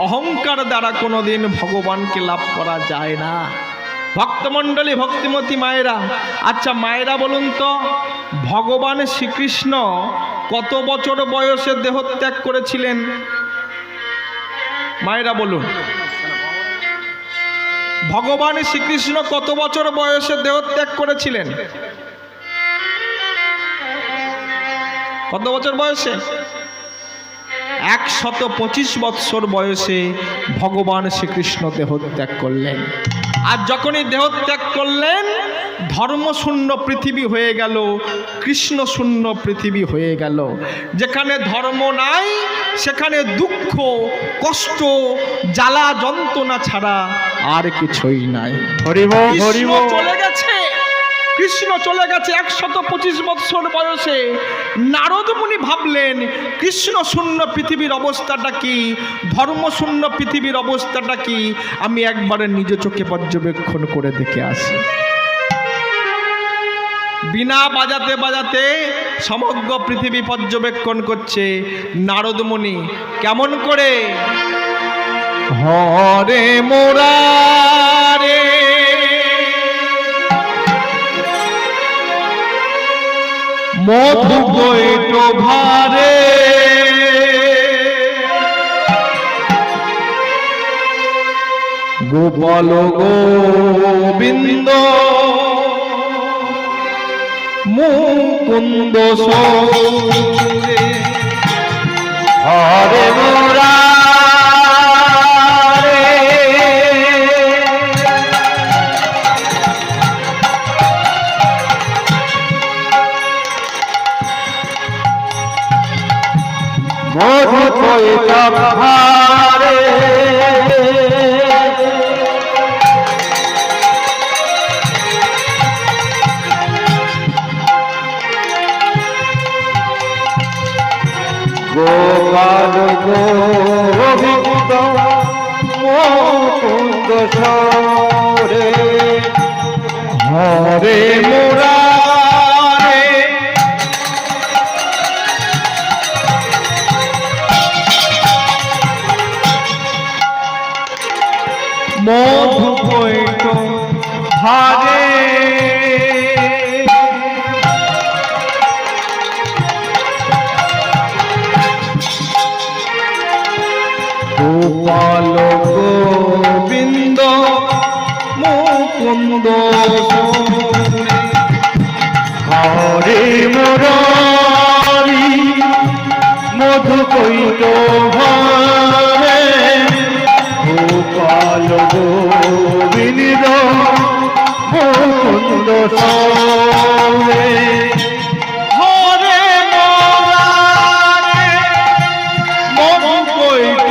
অহংকার দ্বারা কোনোদিন ভগবানকে লাভ করা যায় না। ভক্তমণ্ডলী, ভক্তিমতী মায়েরা, আচ্ছা মায়েরা বলুন তো, ভগবান শ্রীকৃষ্ণ কত বছর বয়সে দেহত্যাগ করেছিলেন? মায়েরা বলুন, ভগবান শ্রীকৃষ্ণ কত বছর বয়সে দেহত্যাগ করেছিলেন? কত বছর বয়সে? 125 বৎসর বয়সে ভগবান শ্রীকৃষ্ণ দেহত্যাগ করলেন। আর যখনই দেহত্যাগ করলেন, ধর্মশূন্য পৃথিবী হয়ে গেল, কৃষ্ণ শূন্য পৃথিবী হয়ে গেল। যেখানে ধর্ম নাই সেখানে দুঃখ, কষ্ট, জ্বালা যন্ত্রণা ছাড়া আর কিছুই নাই। কৃষ্ণ চলে গেছে, কৃষ্ণ চলে গেছে 125 বৎসর বয়সে। নারদ মুনি ভাবলেন কৃষ্ণ শূন্য পৃথিবীর অবস্থাটা কি, ধর্ম শূন্য পৃথিবীর অবস্থাটা কি, আমি একবারে নিজ চোখে পর্যবেক্ষণ করে দেখে আসি। বিনা বাজাতে বাজাতে সমগ্র পৃথিবী পর্যবেক্ষণ করছে নারদ মুনি। কেমন করে? হরে মোরারে মধু বৈঠ ভারে, গোপাল গোবিন্দ মুকুন্দ সৌরে, হরে মুরারে মধু বৈঠ ভারে, গোপাল গোবিন্দ মুকুন্দ সৌরে, হরে মুরারে মধু বৈঠ ভারে, গোপাল গোবিন্দ মুকুন্দ সৌরে, হরে মুরারি মধু বৈঠ ভারে, গোপাল গোবিন্দ মুকুন্দ সৌরে, হরে মুরারে মধু বৈঠ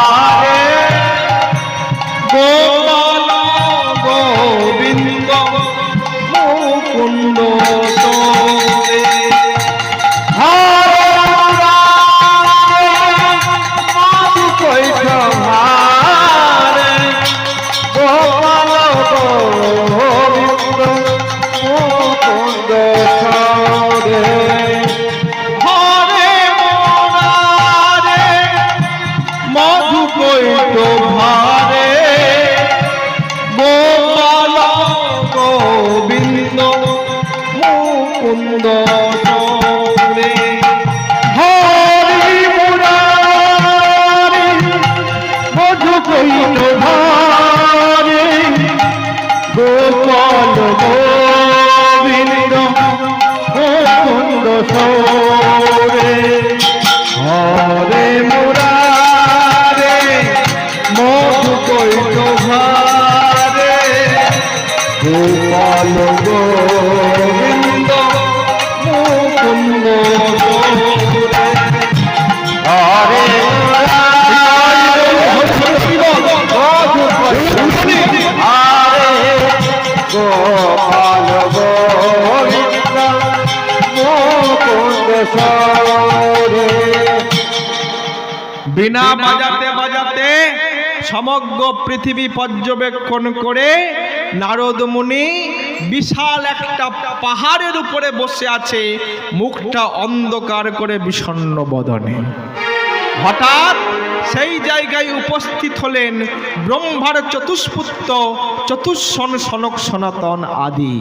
ভারে, গোপাল গোবিন্দ মুকুন্দ সৌরে, হরে মুরারে মধু বৈঠ ভারে, গোপাল গোবিন্দ মুকুন্দ সৌরে, হরে মুরারে মধু বৈঠ ভারে, গোপাল গোবিন্দ মুকুন্দ সৌরে, হরি মুরারি মধু বৈঠ ভারে, গোপাল গোবিন্দ মুকুন্দ সৌরে, হরে মুরারে মধু বৈঠ ভারে, গোপাল গোবিন্দ মুকুন্দ সৌরে, হরে গোপাল গোবিন্দ মুকুন্দ সৌরে। বিনা বাজাতে বাজাতে সমগ্র পৃথিবী পর্যবেক্ষণ করে নারদ মুনি বিশাল একটা পাহাড়ের উপরে বসে আছে, মুখটা অন্ধকার করে বিষণ্ণ বদনে। হঠাৎ সেই জায়গায় উপস্থিত হলেন ব্রহ্মার চতুষ্পুত্র চতুষ্ষণ সনক সনাতন আদি।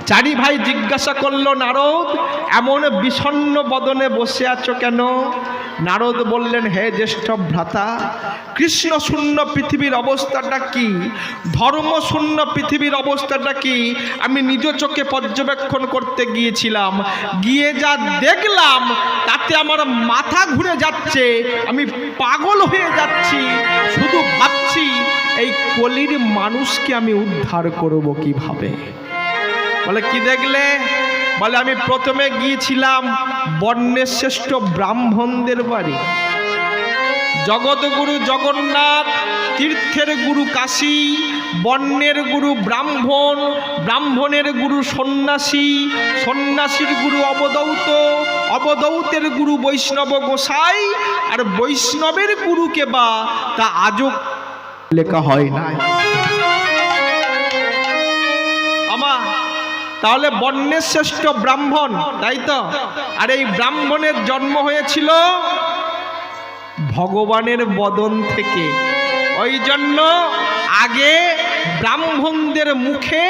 চারি ভাই জিজ্ঞাসা করল, নারদ এমন বিষণ্ণ বদনে বসে আছো কেন? নারদ বললেন, হে জ্যেষ্ঠ ভ্রাতা, কৃষ্ণ শূন্য পৃথিবীর অবস্থাটা কি, ধর্ম শূন্য পৃথিবীর অবস্থাটা কি আমি নিজ চোখে পর্যবেক্ষণ করতে গিয়েছিলাম। গিয়ে যা দেখলাম তাতে আমার মাথা ঘুরে যাচ্ছে, আমি পাগল হয়ে যাচ্ছি। শুধু ভাবছি এই কলির মানুষকে আমি উদ্ধার করব কিভাবে। বলে, কি দেখলে? বলে, আমি প্রথমে গিয়েছিলাম বর্ণের শ্রেষ্ঠ ব্রাহ্মণদের বাড়ি। জগৎগুরু জগন্নাথ, তীর্থের গুরু কাশী, বর্ণের গুরু ব্রাহ্মণ, ব্রাহ্মণের গুরু সন্ন্যাসী, সন্ন্যাসীর গুরু অবধূত, অবধূতের গুরু বৈষ্ণব গোসাই, আর বৈষ্ণবের গুরুকে বা তা আজও লেখা হয় না। তাহলে বর্ণের শ্রেষ্ঠ ব্রাহ্মণ, তাই তো? আর এই ব্রাহ্মণের জন্ম হয়েছিল ভগবানের বদন থেকে। ওই জন্য আগে ব্রাহ্মণদের মুখে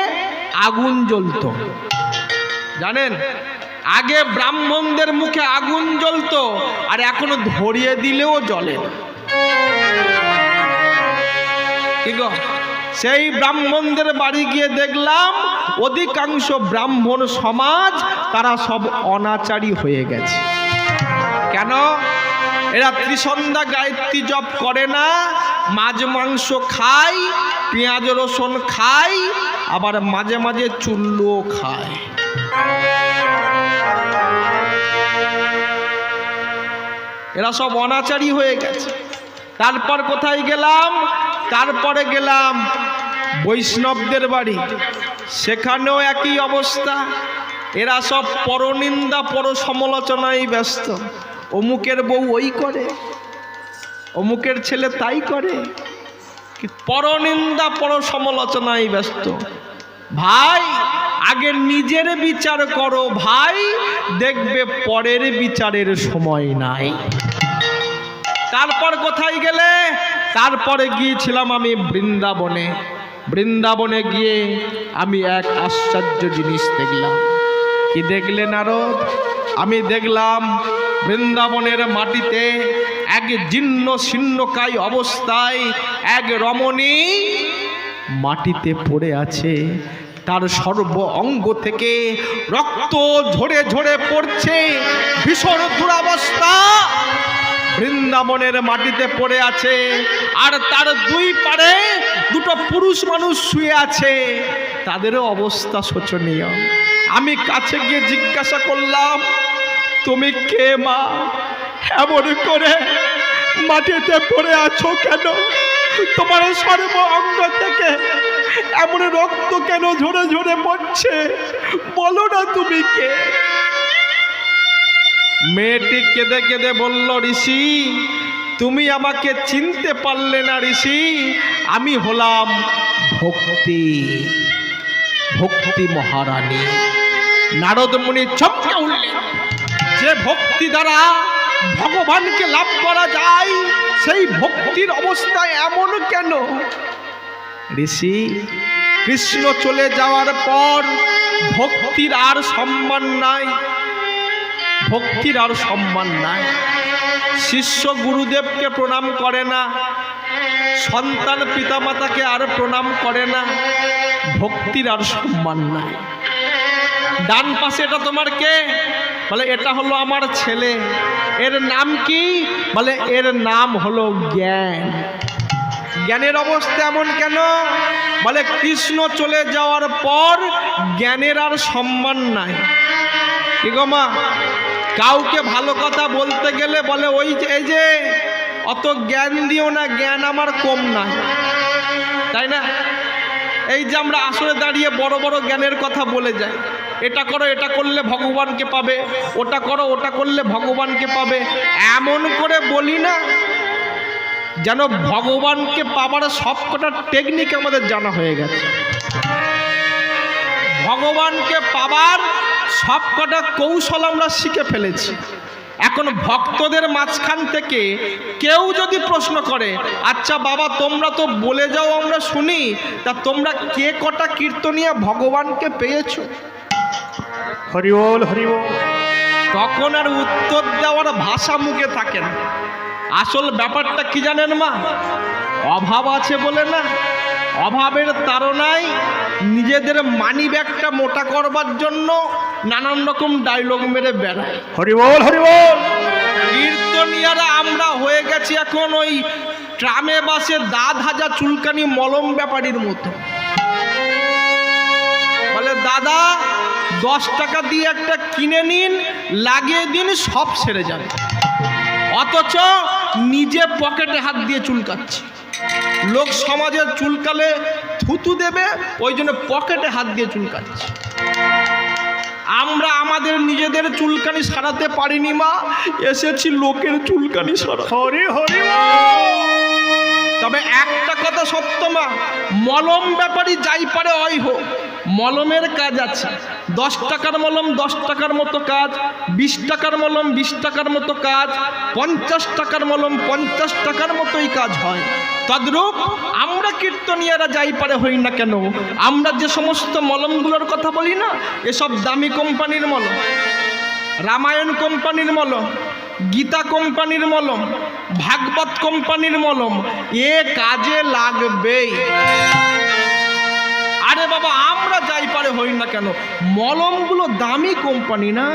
আগুন জ্বলতো, জানেন? আগে ব্রাহ্মণদের মুখে আগুন জ্বলতো, আর এখনো ধরিয়ে দিলেও জ্বলে না। কি গো? সেই ব্রাহ্মণদের বাড়ি গিয়ে দেখলাম অধিকাংশ ব্রাহ্মণ সমাজ তারা সব অনাচারী হয়ে গেছে। কেন? এরা ত্রিসন্ধ্যা গায়ত্রী জপ করে না, মাছ মাংস খায়, পেঁয়াজ রসুন খায়, আবার মাঝে মাঝে চুল্লুও খায়। এরা সব অনাচারী হয়ে গেছে। তারপর কোথায় গেলাম? তারপরে গেলাম বৈষ্ণবদের বাড়ি, সেখানেও একই অবস্থা। এরা সব পরনিন্দা পর সমালোচনায় ব্যস্ত। অমুকের বউ ওই করে, অমুকের ছেলে তাই করে, পরনিন্দা পর সমালোচনায় ব্যস্ত। ভাই, আগে নিজের বিচার করো ভাই, দেখবে পরের বিচারের সময় নাই। তারপর কোথায় গেলে? তারপরে গিয়েছিলাম আমি বৃন্দাবনে। বৃন্দাবনে গিয়ে আমি এক আশ্চর্য জিনিস দেখলাম। কি দেখলেন নারদ? আমি দেখলাম বৃন্দাবনের মাটিতে এক জীর্ণ শীর্ণকায় অবস্থায় এক রমণী মাটিতে পড়ে আছে। তার সর্ব অঙ্গ থেকে রক্ত ঝরে ঝরে পড়ছে, ভীষণ দুরবস্থা। বৃন্দাবনের মাটিতে পড়ে আছে, আর তার দুই পারে দুটো পুরুষ মানুষ শুয়ে আছে, তাদেরও অবস্থা শোচনীয়। আমি কাছে গিয়ে জিজ্ঞাসা করলাম, তুমি কে মা? এমন করে মাটিতে পড়ে আছো কেন? তোমার সর্ব অঙ্গ থেকে এমন রক্ত কেন ঝরে ঝরে পড়ছে? বলো না তুমি কে? মেয়েটি কেঁদে কেঁদে বলল, ঋষি তুমি আমাকে চিনতে পারলে না ঋষি, আমি হলাম ভক্তি, ভক্তি মহারানী। নারদ মুনি চমকে উঠলেন। যে ভক্তি দ্বারা ভগবানকে লাভ করা যায়, সেই ভক্তির অবস্থায় এমন কেন? ঋষি, কৃষ্ণ চলে যাওয়ার পর ভক্তির আর সম্মান নাই, ভক্তির আর সম্মান নাই। শিষ্য গুরুদেবকে প্রণাম করে না, সন্তান পিতামাতাকে আর প্রণাম করে না, ভক্তির আর সম্মান নাই। ডান পাশে এটা তোমার কে? বলে এটা হলো আমার ছেলে। এর নাম কি? বলে এর নাম হলো জ্ঞান। জ্ঞানের অবস্থা এমন কেন? বলে কৃষ্ণ চলে যাওয়ার পর জ্ঞানের আর সম্মান নাই। কি গো মা, কাউকে ভালো কথা বলতে গেলে বলে ওই যে এই যে অত জ্ঞান দিও না, জ্ঞান আমার কম নাই, তাই না? এই যে আমরা আসলে দাঁড়িয়ে বড় বড় জ্ঞানের কথা বলে যাই, এটা করো, এটা করলে ভগবানকে পাবে, ওটা করো, ওটা করলে ভগবানকে পাবে, এমন করে বলি না যেন ভগবানকে পাবার সবকটা টেকনিক আমাদের জানা হয়ে গেছে। ভগবানকে পাবার সবকটা কৌশল আমরা শিখে ফেলেছি। এখন ভক্তদের মাঝখান থেকে কেউ যদি প্রশ্ন করে, আচ্ছা বাবা তোমরা তো বলে যাও আমরা শুনি, তা তোমরা কে কটা কীর্তনিয়া ভগবানকে পেয়েছো? হরি বল হরি বল। তখন আর উত্তর দেওয়ার ভাষা মুখে থাকে না। আসল ব্যাপারটা কি জানেন মা? অভাব আছে বলে না, অভাবের তাড়নায় নিজেদের মানি ব্যাগটা মোটা করবার জন্য নানান রকম ডায়লগ মেরে বেড়ায়। হরি বল হরি বল। কীর্তনিয়ারা আমরা হয়ে গেছি এখন ওই ট্রামে বাসে দাঁত হাজা চুলকানি মলম ব্যাপারীর মতো। বলে দাদা 10 টাকা দিয়ে একটা কিনে নিন, লাগিয়ে দিন, সব সেরে যাবে। অথচ নিজে পকেটে হাত দিয়ে চুলকাচ্ছে। লোক সমাজের চুলকালে থুতু দেবে, ওই জন্য পকেটে হাত দিয়ে চুলকাচ্ছে। আমরা আমাদের নিজেদের চুলকানি সারাতে পারিনি মা, এসেছি লোকের চুলকানি সারা। হরি হরি বল। তবে একটা কথা সত্য মা, মলম ব্যাপারী যাই পারে ওই হোক, মলমের কাজ আছে। 10 টাকার মলম 10 টাকার মতো কাজ, 20 টাকার মলম 20 টাকার মতো কাজ, 50 টাকার মলম 50 টাকার মতোই কাজ হয়। তদ্রূপ আমরা কীর্তনিয়ারা যাই পারে হই না কেন, আমরা যে সমস্ত মলমগুলোর কথা বলি না, এসব দামি কোম্পানির মলম, রামায়ণ কোম্পানির মলম, গীতা কোম্পানির মলম, ভাগবত কোম্পানির মলম, এ কাজে লাগবেই। আরে বাবা আমরা যাই পারে হই না কেন, মলমগুলো দামি কোম্পানি না।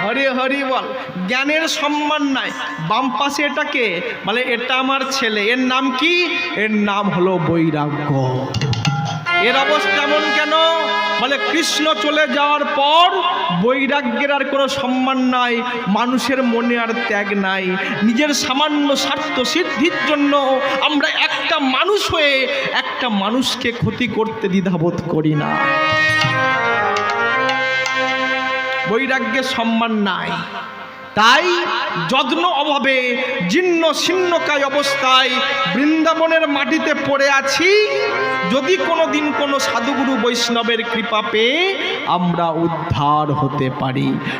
হরি হরি বল। জ্ঞানের সম্মান নাই। বাম পাশে এটাকে বলে এটা আমার ছেলে, এর নাম কি? এর নাম হলো বৈরাগ্য। এর অবস্থা এমন কেন? বলে কৃষ্ণ চলে যাওয়ার পর বৈরাগ্যের আর কোনো সম্মান নাই, মানুষের মনে আর ত্যাগ নাই। নিজের সামান্য স্বার্থ সিদ্ধির জন্য আমরা একটা মানুষ হয়ে একটা মানুষকে ক্ষতি করতে দ্বিধাবোধ করি না। বৈরাগ্যের সম্মান নাই, তাই যত্ন অভাবে জীর্ণ শীর্ণকায় অবস্থায় বৃন্দাবনের মাটিতে পড়ে আছি। যদি কোনো দিন কোনো সাধুগুরু বৈষ্ণবের কৃপা পেয়ে আমরা উদ্ধার হতে পারি।